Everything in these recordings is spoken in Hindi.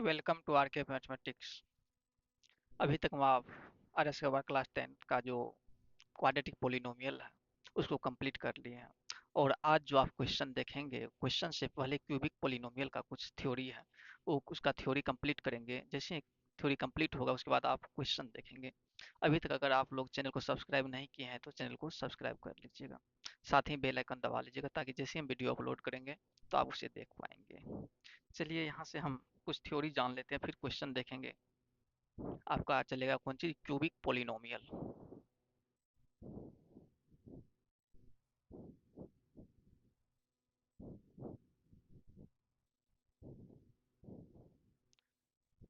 वेलकम टू आर के मैथमेटिक्स। अभी तक आप आर एस के क्लास 10 का जो क्वाड्रेटिक पोलिनोमियल है उसको कंप्लीट कर लिए हैं। और आज जो आप क्वेश्चन देखेंगे, क्वेश्चन से पहले क्यूबिक पोलिनोमियल का कुछ थ्योरी है, वो उसका थ्योरी कंप्लीट करेंगे। जैसे थ्योरी कंप्लीट होगा उसके बाद आप क्वेश्चन देखेंगे। अभी तक अगर आप लोग चैनल को सब्सक्राइब नहीं किए हैं तो चैनल को सब्सक्राइब कर लीजिएगा, साथ ही बेल आइकन दबा लीजिएगा ताकि जैसे हम वीडियो अपलोड करेंगे तो आप उसे देख पाएंगे। चलिए यहाँ से हम कुछ थ्योरी जान लेते हैं, फिर क्वेश्चन देखेंगे। आपका चलेगा कौन सी, क्यूबिक पोलिनोमियल।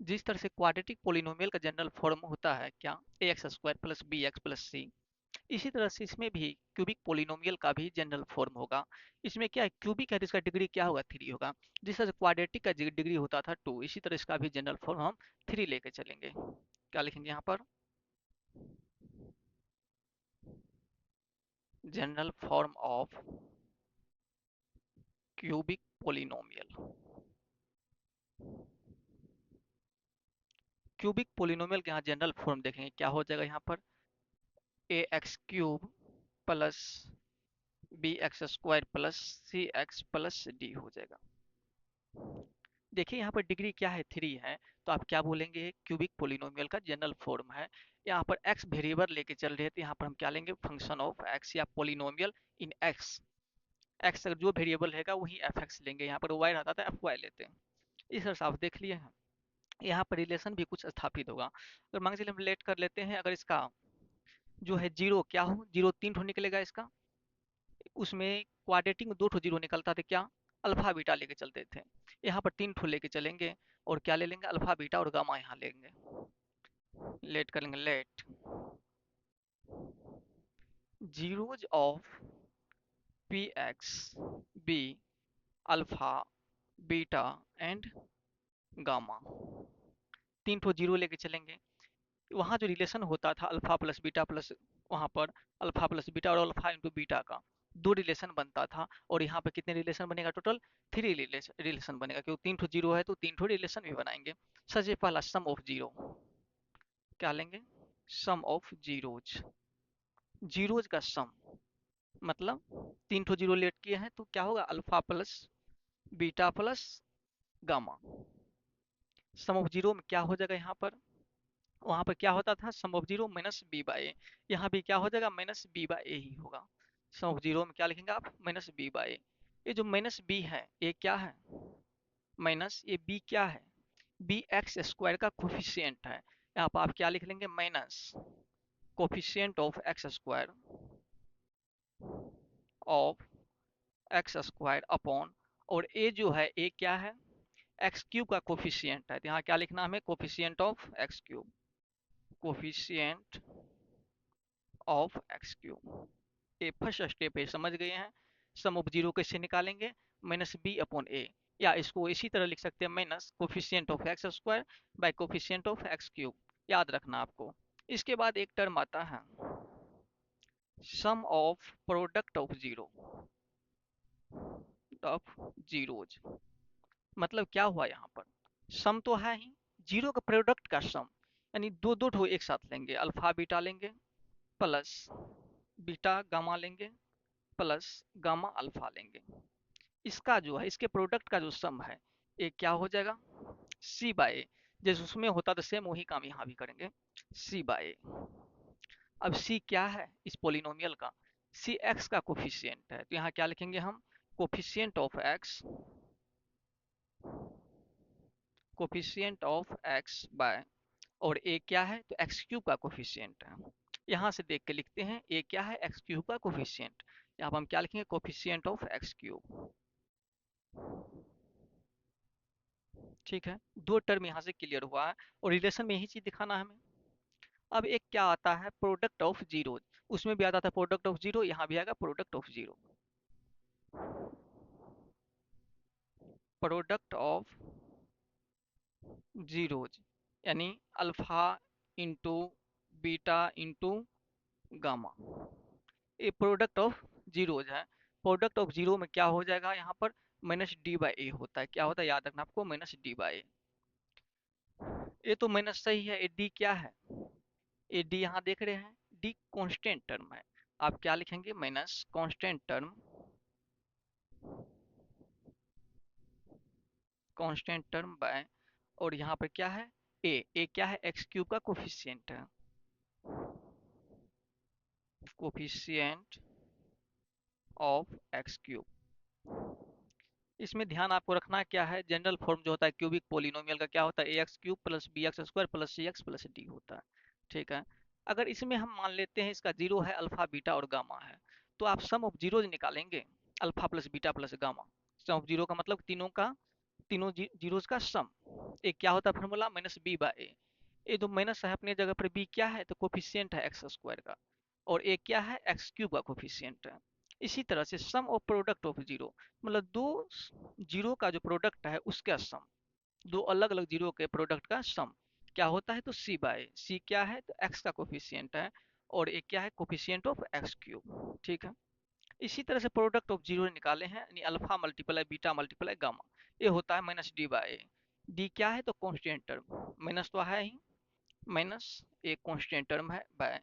जिस तरह से क्वाड्रेटिक पोलिनोमियल का जनरल फॉर्म होता है क्या, a x square plus b x plus c, इसी तरह से इसमें भी क्यूबिक पोलिनोमियल का भी जनरल फॉर्म होगा। इसमें क्या है, क्यूबिक है तो इसका डिग्री क्या होगा, 3 होगा। जिस तरह से क्वाड्रेटिक का डिग्री होता था 2, इसी तरह इसका भी जनरल फॉर्म हम 3 लेके चलेंगे। क्या लिखेंगे यहाँ पर, general form of cubic polynomial. Cubic polynomial के यहाँ जनरल फॉर्म देखेंगे क्या हो जाएगा यहाँ पर, a x cube plus b x square plus c x plus d हो जाएगा। देखिए यहाँ पर डिग्री क्या है, 3 है, तो आप क्या बोलेंगे, क्यूबिक पोलिनोमियल का जनरल फॉर्म है। यहाँ पर x वेरिएबल लेके चल रहे हैं तो यहाँ पर हम क्या लेंगे, फंक्शन ऑफ x या पोलिनोमियल इन x। x अगर जो वेरिएबल रहेगा वही fx लेंगे, यहाँ पर y रहता था fy लेते हैं। इस तरह से आप देख लिए हैं। यहाँ पर रिलेशन भी कुछ स्थापित होगा। अगर मान के चलिए हम लेट कर लेते हैं, अगर इसका जो है जीरो क्या हो, जीरो 3 ठो निकलेगा इसका। उसमें क्वाड्रेटिक में 2 ठो जीरो निकलता था, क्या, अल्फा बीटा लेके चलते थे। यहाँ पर 3 ठो लेके चलेंगे और क्या ले लेंगे, अल्फा बीटा और गामा यहाँ लेंगे। लेट करेंगे, let zeros of p x be alpha beta and gamma. 3 ठो जीरो लेके चलेंगे। वहाँ जो रिलेशन होता था अल्फा प्लस बीटा प्लस, वहाँ पर अल्फा प्लस बीटा और अल्फा इंटू बीटा का 2 रिलेशन बनता था। और यहाँ पे कितने रिलेशन बनेगा, टोटल 3 रिलेशन बनेगा, क्योंकि 3 ठो जीरो है तो 3 ठो रिलेशन भी बनाएंगे। सबसे पहला सम ऑफ जीरो, क्या लेंगे, सम ऑफ जीरोज, जीरोज का सम, मतलब 3 ठो जीरो लेट किए हैं तो क्या होगा, alpha plus beta plus gamma. Sum of zero में क्या हो जाएगा यहाँ पर, वहां पर क्या होता था, sum of zero minus b by a, यहाँ भी क्या हो जाएगा, माइनस बी बाई ए ही होगा। सम ऑफ जीरो में क्या लिखेंगे आप, माइनस बी बाई ए। ये जो माइनस बी है ये क्या है, माइनस ये बी क्या है, बी एक्स स्क्वायर का कोफिशियंट है। यहाँ पर आप क्या लिख लेंगे, minus coefficient of x square of x square upon, और ए जो है ए क्या है, एक्स क्यूब का कोफिशियंट है, तो यहाँ क्या लिखना हमें, coefficient of x cube, coefficient of x cube. ये फर्स्ट स्टेप है, समझ गए हैं। सम ऑफ जीरो कैसे निकालेंगे, माइनस बी अपॉन ए, या इसको इसी तरह लिख सकते हैं, minus coefficient of x square by coefficient of x cube, याद रखना आपको। इसके बाद एक टर्म आता है sum of product of zero, of zeros. मतलब क्या हुआ यहाँ पर, सम तो है ही, जीरो का प्रोडक्ट का सम, यानी दो दो ठो एक साथ लेंगे, अल्फा बीटा लेंगे प्लस बीटा गामा लेंगे प्लस गामा अल्फा लेंगे। इसका जो है, इसके प्रोडक्ट का जो सम है ये क्या हो जाएगा, सी बाय ए। जैसे उसमें होता था सेम वही काम यहाँ भी करेंगे, सी बाय ए। अब सी क्या है इस पोलिनोमियल का, सी एक्स का कोफिशियंट है, तो यहाँ क्या लिखेंगे हम, coefficient of x, coefficient of x by, और ए क्या है, तो एक्स क्यूब का कोफिशियंट है। यहाँ से देख के लिखते हैं, ए क्या है, एक्स क्यूब का कोफिशियंट। यहाँ पर हम क्या लिखेंगे, कोफिशियंट ऑफ एक्स क्यूब। ठीक है, 2 टर्म यहाँ से क्लियर हुआ है, और रिलेशन में यही चीज दिखाना है हमें। अब एक क्या आता है, प्रोडक्ट ऑफ जीरो, उसमें भी आता था प्रोडक्ट ऑफ जीरो, यहाँ भी आएगा product of zero. Product of zeros, यानी alpha into beta into gamma, ये प्रोडक्ट ऑफ जीरोज है। प्रोडक्ट ऑफ जीरो में क्या हो जाएगा, यहाँ पर माइनस डी बाई ए होता है, क्या होता है याद रखना आपको, माइनस डी बाई ए। ये तो माइनस सही है। ये डी क्या है? ये डी यहाँ देख रहे हैं, डी कांस्टेंट टर्म है। आप क्या लिखेंगे? Minus constant term, constant term by, और यहाँ पर क्या है? ए क्या है? एक्स क्यूब का कोफिशिएंट है, कोफिशिएंट ऑफ एक्स क्यूब। इसमें ध्यान आपको रखना क्या है, जनरल फॉर्म जो होता है क्यूबिक पोलिनोमियल का क्या होता है? A x cube plus b x square plus c x plus d होता है। ठीक है। अगर इसमें हम मान लेते हैं इसका जीरो है, अल्फा बीटा और गामा है, तो आप सम ऑफ जीरोज निकालेंगे, alpha plus beta plus gamma. Sum of zero का मतलब तीनों जीरोज का सम। एक क्या होता है फॉर्मूला? माइनस बी बाई ए। ये जो माइनस है अपनी जगह पर, बी क्या है? तो कोफिशिएंट है एक्स स्क्वायर का, और ए क्या है? एक्स क्यूब का कोफिशिएंट है। इसी तरह से सम ऑफ प्रोडक्ट ऑफ जीरो, मतलब दो जीरो का जो प्रोडक्ट है उसका सम, दो अलग अलग जीरो के प्रोडक्ट का सम क्या होता है? तो सी बाय सी क्या है? तो एक्स का कोफिशिएंट है, और एक क्या है? Coefficient of x cube. ठीक है। इसी तरह से प्रोडक्ट ऑफ जीरो निकाले हैं, यानी alpha multiply beta multiply gamma, ये होता है माइनस डी बाय। डी क्या है? तो कांस्टेंट टर्म, माइनस तो है ही, माइनस एक कांस्टेंट टर्म है बाय,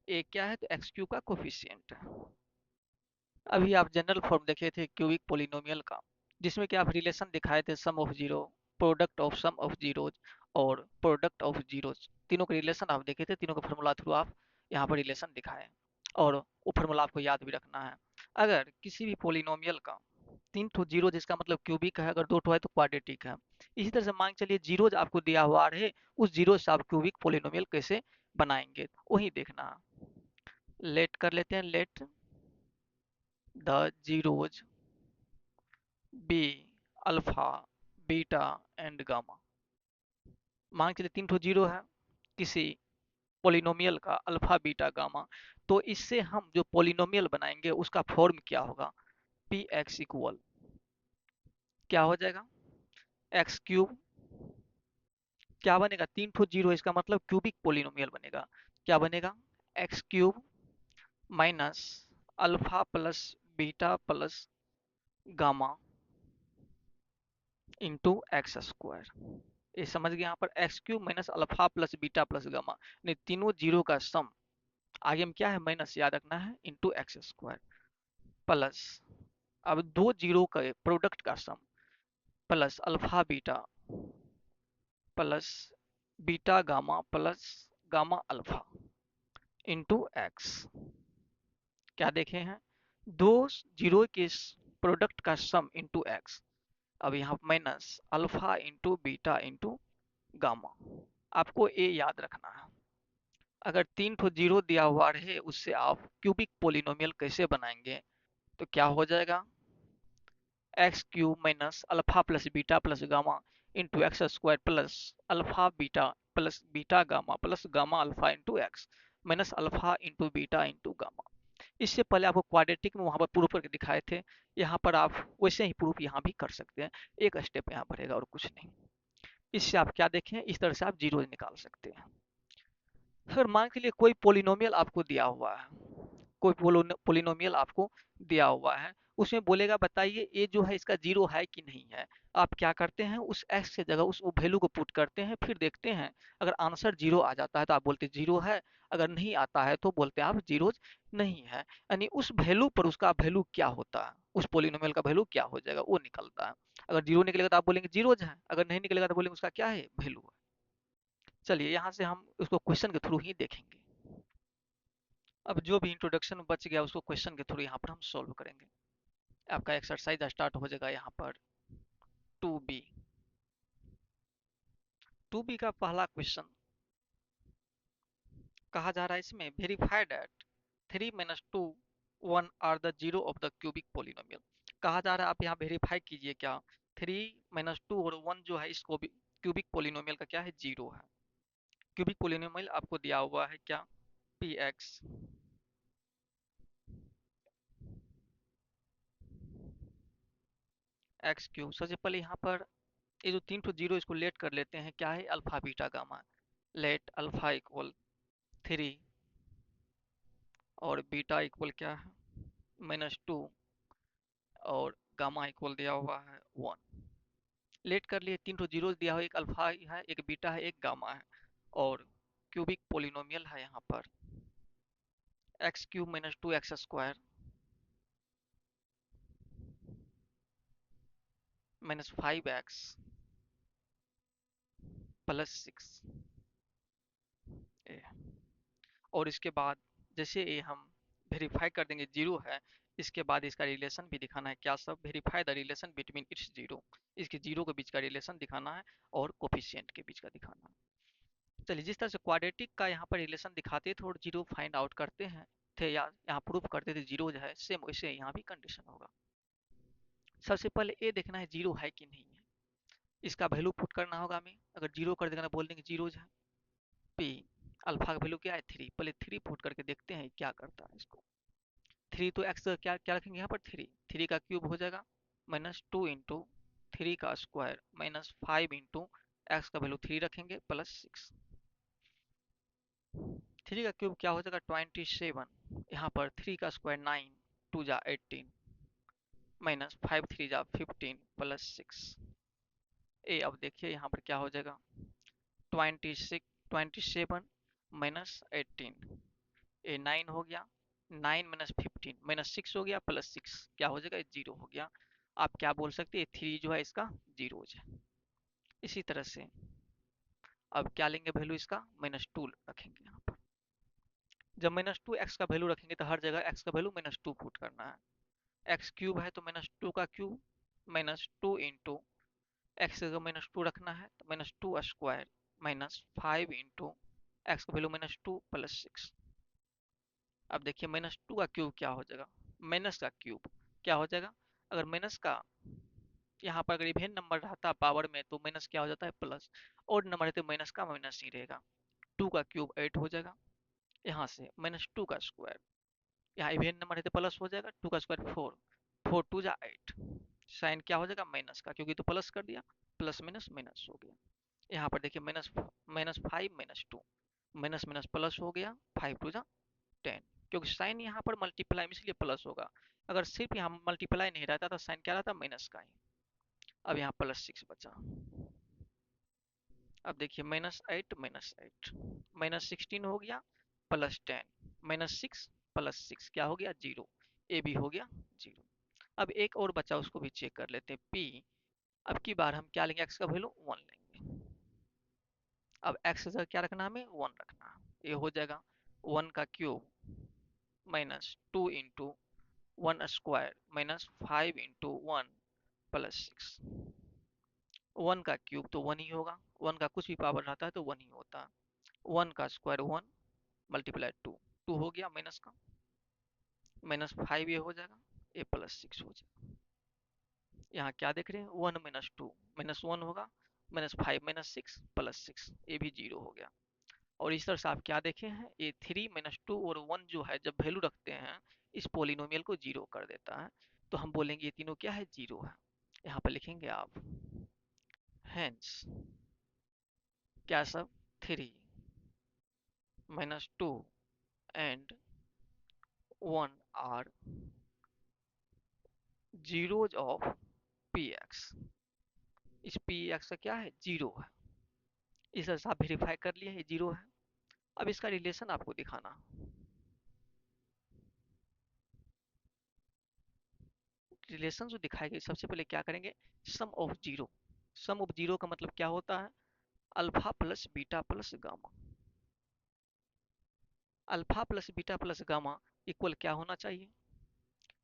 ए क्या है? तो एक्स क्यूब का कोफिशिएंट है। अभी आप जनरल फॉर्म देखे थे क्यूबिक पोलिनोमियल का, जिसमें कि आप रिलेशन दिखाए थे sum of zero, product of sum of zeros और प्रोडक्ट ऑफ जीरोज, तीनों के रिलेशन आप देखे थे, तीनों के फार्मूला थ्रू आप यहाँ पर रिलेशन दिखाए, और वो फार्मूला आपको याद भी रखना है। अगर किसी भी पोलिनोमियल का तीन ठो जीरो, जिसका मतलब क्यूबिक है, अगर दो ठो है तो क्वाड्रेटिक है। इसी तरह से मान चलिए जीरोज आपको दिया हुआ है, उस जीरो से आप क्यूबिक पोलिनोमियल कैसे बनाएंगे वही देखना है। लेट कर लेते हैं, let the zeros be alpha beta and gamma. मान के लिए तीन ठो जीरो है किसी पोलिनोमियल का, अल्फा बीटा गामा, तो इससे हम जो पोलिनोमियल बनाएंगे उसका फॉर्म क्या होगा? पी एक्स इक्वल क्या हो जाएगा? एक्स क्यूब क्या बनेगा? तीन ठो जीरो, इसका मतलब क्यूबिक पोलिनोमियल बनेगा। क्या बनेगा? X cube minus alpha plus beta plus gamma into x square. ये समझ गए? यहाँ पर x cube minus alpha plus beta plus gamma, यानी तीनों जीरो का सम, आगे में क्या है? माइनस याद रखना है, इंटू एक्स स्क्वायर प्लस, अब दो जीरो का प्रोडक्ट का sum, plus alpha beta plus beta gamma plus gamma alpha into x. क्या देखे हैं? दो जीरो के प्रोडक्ट का सम इंटू एक्स। अब यहाँ minus alpha into beta into gamma. आपको ए याद रखना है। अगर तीन ठो जीरो दिया हुआ रहे, उससे आप क्यूबिक पोलिनोमियल कैसे बनाएंगे? तो क्या हो जाएगा? X cube minus alpha plus beta plus gamma into x square plus alpha beta plus beta gamma plus gamma alpha into x minus alpha into beta into gamma. इससे पहले आपको क्वाड्रेटिक में वहां पर प्रूफ करके दिखाए थे, यहाँ पर आप वैसे ही प्रूफ यहाँ भी कर सकते हैं, एक स्टेप यहाँ बढ़ेगा और कुछ नहीं। इससे आप क्या देखें, इस तरह से आप जीरो निकाल सकते हैं। अगर मान के लिए कोई पोलिनोमियल आपको दिया हुआ है, कोई पोलिनोमियल आपको दिया हुआ है, उसमें बोलेगा बताइए ये जो है इसका जीरो है कि नहीं है। आप क्या करते हैं? उस एक्स की जगह उस वैल्यू को पुट करते हैं, फिर देखते हैं अगर आंसर जीरो आ जाता है तो आप बोलते जीरो है, अगर नहीं आता है तो बोलते हैं आप जीरो नहीं है। यानी उस वैल्यू पर उसका वैल्यू क्या होता है, उस पोलिनोमियल का वैल्यू क्या हो जाएगा वो निकलता है। अगर जीरो निकलेगा तो आप बोलेंगे जीरो है, अगर नहीं निकलेगा तो बोलेंगे उसका क्या है? वैल्यू है। चलिए यहाँ से हम उसको क्वेश्चन के थ्रू ही देखेंगे। अब जो भी इंट्रोडक्शन बच गया उसको क्वेश्चन के थ्रू यहाँ पर हम सॉल्व करेंगे। आपका एक्सरसाइज स्टार्ट हो जाएगा यहाँ पर। 2B, 2B का पहला क्वेश्चन कहा जा रहा है इसमें, verify that 3 minus 2 1 are the zero of the cubic polynomial. कहा जा रहा है आप यहाँ वेरीफाई कीजिए क्या 3 माइनस 2 और 1 जो है इसको भी क्यूबिक पोलिनोमियल का क्या है? जीरो है। क्यूबिक पोलिनोमियल आपको दिया हुआ है क्या? P x x cube. सबसे पहले यहाँ पर ये जो तीन ठो जीरो इसको लेट कर लेते हैं, क्या है? Alpha beta gamma. Let alpha equal 3 और बीटा इक्वल क्या है? -2 और गामा इक्वल दिया हुआ है 1। लेट कर लिए, तीन तो जीरो दिया हुआ, एक अल्फा है, एक बीटा है, एक गामा है, और क्यूबिक पोलिनोमियल है यहाँ पर x cube minus to x square minus five x plus six. और इसके बाद जैसे ये हम वेरीफाई कर देंगे जीरो है, इसके बाद इसका रिलेशन भी दिखाना है, क्या सब, verify the relation between its zero, इसके जीरो के बीच का रिलेशन दिखाना है और कोफिशिएंट के बीच का दिखाना है। चलिए, जिस तरह से क्वाड्रेटिक का यहाँ पर रिलेशन दिखाते थे और जीरो फाइंड आउट करते हैं थे, या यहाँ प्रूफ करते थे जीरो जो है, सेम वैसे यहाँ भी कंडीशन होगा। सबसे पहले ये देखना है जीरो है कि नहीं है, इसका वैल्यू पुट करना होगा हमें। अगर जीरो कर देगा तो बोल देंगे जीरो है। पी अल्फा का वैल्यू क्या है, थ्री, पहले थ्री पुट करके देखते हैं क्या करता है इसको। थ्री तो एक्स क्या क्या रखेंगे यहाँ पर, थ्री, थ्री का क्यूब हो जाएगा माइनस टू इंटू थ्री का square minus five into x का वैल्यू थ्री रखेंगे प्लस सिक्स। थ्री का क्यूब क्या हो जाएगा 27, यहाँ पर थ्री का स्क्वायर 9, टू जा 18 माइनस फाइव थ्री जा 15 प्लस सिक्स। ए अब देखिए यहाँ पर क्या हो जाएगा, 27 माइनस 18, ए 9 हो गया, 9 माइनस 15 माइनस 6 हो गया प्लस सिक्स, क्या हो जाएगा, जीरो हो गया। आप क्या बोल सकते हैं, थ्री जो है इसका जीरो है। इसी तरह से अब क्या लेंगे वैल्यू इसका, माइनस टू रखेंगे यहाँ पर। जब माइनस टू एक्स का वैल्यू रखेंगे तो हर जगह एक्स का वैल्यू माइनस टू पुट करना है। एक्स क्यूब है तो माइनस टू का cube minus two into x का माइनस टू रखना है तो minus two square minus five into x का value minus two plus six. अब देखिए माइनस टू का क्यूब क्या हो जाएगा, माइनस का क्यूब क्या हो जाएगा, अगर माइनस का यहाँ पर अगर इवेन नंबर रहता पावर में तो माइनस क्या हो जाता है प्लस, और नंबर है तो माइनस का माइनस ही रहेगा। टू का क्यूब एट हो जाएगा, यहाँ से माइनस टू का स्क्वायर, यहाँ इवेन नंबर है तो प्लस हो जाएगा, टू का स्क्वायर फोर, फोर टू जा एट, साइन क्या हो जाएगा माइनस का, क्योंकि तो प्लस कर दिया, प्लस माइनस माइनस हो गया। यहाँ पर देखिए minus minus five minus two, minus minus plus हो गया, फाइव टू जा 10, क्योंकि साइन यहाँ पर मल्टीप्लाई में इसलिए प्लस होगा, अगर सिर्फ यहाँ मल्टीप्लाई नहीं रहता तो साइन क्या रहता, माइनस का ही। अब यहाँ प्लस सिक्स बचा। अब देखिए माइनस एट माइनस सिक्सटीन हो गया plus ten minus six plus six, क्या हो गया जीरो, ए भी हो गया जीरो। अब एक और बचा, उसको भी चेक कर लेते हैं, पी। अब की बार हम क्या लेंगे, एक्स का वैल्यू वन लेंगे। अब एक्स का क्या रखना, हमें वन रखना, ये हो जाएगा वन का cube minus two into one square minus five into one plus six. One का क्यूब तो वन ही होगा, वन का कुछ भी पावर रहता है तो वन ही होता है। वन का square one multiply two, two हो गया माइनस का, माइनस फाइव ये हो जाएगा, ए प्लस सिक्स हो जाएगा। यहाँ क्या देख रहे हैं, one minus two minus one होगा, minus five minus six plus six, ये भी जीरो हो गया। और इस तरह से आप क्या देखे हैं, ये थ्री माइनस टू और वन जो है जब वैल्यू रखते हैं इस पोलिनोमियल को जीरो कर देता है, तो हम बोलेंगे ये तीनों क्या है, जीरो है। यहाँ पर लिखेंगे आप हेंस क्या सब, three minus two and one are zeros of p x. इस पी एक्स का क्या है, जीरो है। इस तरह से आप वेरीफाई कर लिए ये जीरो है। अब इसका रिलेशन आपको दिखाना, रिलेशन जो दिखाएंगे सबसे पहले क्या करेंगे, sum of zero. Sum of zero का मतलब क्या होता है, alpha plus beta plus gamma. Alpha plus beta plus gamma equal क्या होना चाहिए,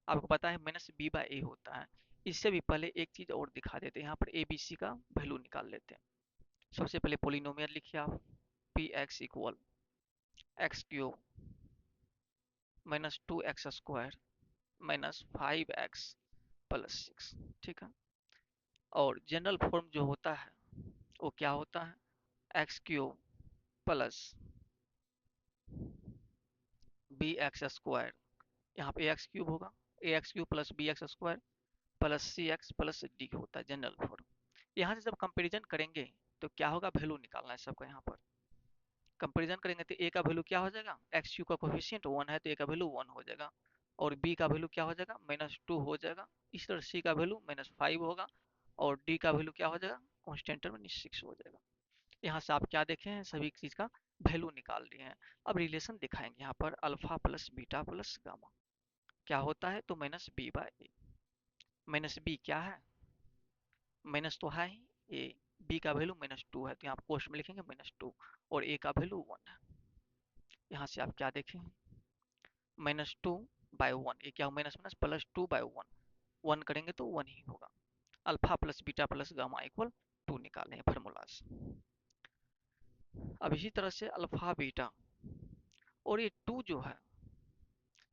आपको पता है माइनस बी बाई ए होता है। इससे भी पहले एक चीज और दिखा देते हैं, यहाँ पर ए बी सी का वैल्यू निकाल लेते हैं। सबसे पहले पोलिनोमियल लिखिए आप, P x equal x cube minus to x square minus five x plus six, ठीक है। और जनरल फॉर्म जो होता है वो क्या होता है, x cube plus b x square, यहाँ पे एक्स क्यूब होगा, a x cube plus b x square plus c x plus d होता है जनरल फॉर्म। यहाँ से जब कंपेरिजन करेंगे तो क्या होगा, वैल्यू निकालना है सबका। यहाँ पर कंपेरिजन करेंगे तो ए का वैल्यू क्या हो जाएगा, एक्स क्यूब का कोफिशिएंट वन है तो ए का वैल्यू वन हो जाएगा, और बी का वैल्यू क्या हो जाएगा माइनस टू हो जाएगा। इस तरह सी का वैल्यू माइनस फाइव होगा, और डी का वैल्यू क्या हो जाएगा, कांस्टेंट टर्म यानी 6 हो जाएगा। यहाँ से आप क्या देखे हैं, सभी चीज का वैल्यू निकाल लिए हैं। अब रिलेशन दिखाएंगे यहाँ पर alpha plus beta plus gamma क्या होता है, तो माइनस बी बाय ए। माइनस बी क्या है, माइनस तो है ही, ए बी का वैल्यू -2 है, तो यहाँ कोष्ट में लिखेंगे -2 और ए का वैल्यू 1 है। यहाँ से आप क्या देखें, -2/1, ये क्या माइनस माइनस +2/1, 1 करेंगे तो 1 ही होगा। Alpha plus beta plus gamma equal 2 निकाले हैं फार्मूलाज। अब इसी तरह से अल्फा बीटा और ये 2 जो है,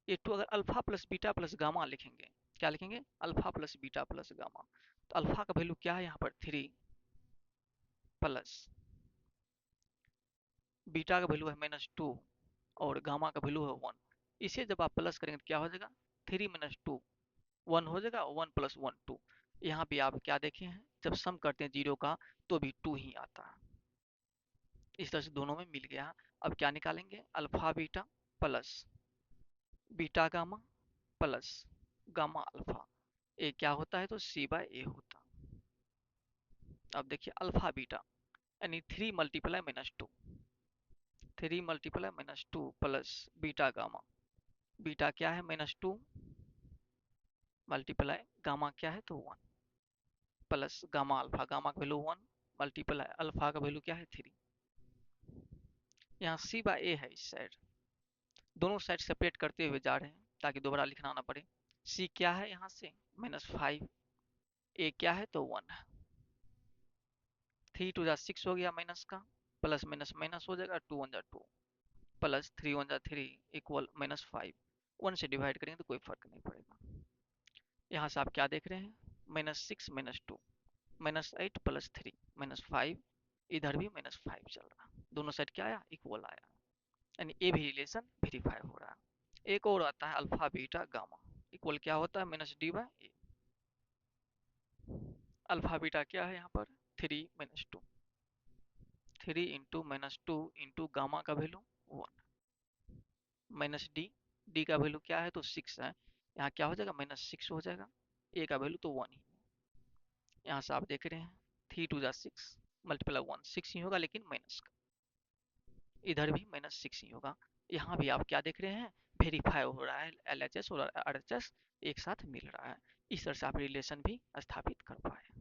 ये 2 अगर alpha plus beta plus gamma लिखेंगे, क्या लिखेंगे, alpha plus beta plus gamma, तो अल्फा का वैल्यू क्या है यहाँ पर 3 प्लस बीटा का वैल्यू है -2 और गामा का वैल्यू है 1। इसे जब आप प्लस करेंगे तो क्या हो जाएगा, 3 - 2 1 हो जाएगा, 1 + 1 2। यहाँ भी आप क्या देखे हैं, जब सम करते हैं जीरो का तो भी 2 ही आता है। इस तरह से दोनों में मिल गया। अब क्या निकालेंगे, alpha beta plus beta gamma plus gamma alpha, a क्या होता है, तो C/A होता। अब देखिए अल्फा बीटा यानी 3 × -2, 3 × -2 प्लस बीटा गामा, बीटा क्या है -2 मल्टीप्लाई गामा क्या है तो 1 प्लस गामा अल्फा, गामा का वैल्यू 1 मल्टीप्लाई अल्फा का वैल्यू क्या है 3। यहाँ C/A है इस साइड, दोनों साइड सेपरेट करते हुए जा रहे हैं ताकि दोबारा लिखना ना पड़े। C क्या है यहाँ से -5, A क्या है तो 1 है, 3 × 2 = 6 हो गया माइनस का, प्लस माइनस माइनस हो जाएगा, 2 × 1 = 2 प्लस 3 × 1 = 3 इक्वल -5। 1 से डिवाइड करेंगे तो कोई फर्क नहीं पड़ेगा। यहाँ से आप क्या देख रहे हैं, -6 -2 -8 + 3 -5, इधर भी -5 चल रहा, दोनों साइड क्या आया, इक्वल आया, यानी ए भी रिलेशन वेरीफाई हो रहा है। एक और आता है अल्फा बीटा गामा इक्वल क्या होता है, -D/A। अल्फा बीटा क्या है यहाँ पर 3 - 2, 3 × -2 × गामा का वैल्यू 1 -D, D का वैल्यू क्या है तो 6 है, यहाँ क्या हो जाएगा -6 हो जाएगा, A का वैल्यू तो 1 ही। यहाँ से आप देख रहे हैं 3 × 2 = 6 मल्टीप्लाई 1 6 ही होगा, लेकिन माइनस का, इधर भी -6 ही होगा। यहाँ भी आप क्या देख रहे हैं, वेरीफाई हो रहा है, LHS और RHS एक साथ मिल रहा है। इस तरह से आप रिलेशन भी स्थापित कर पाए।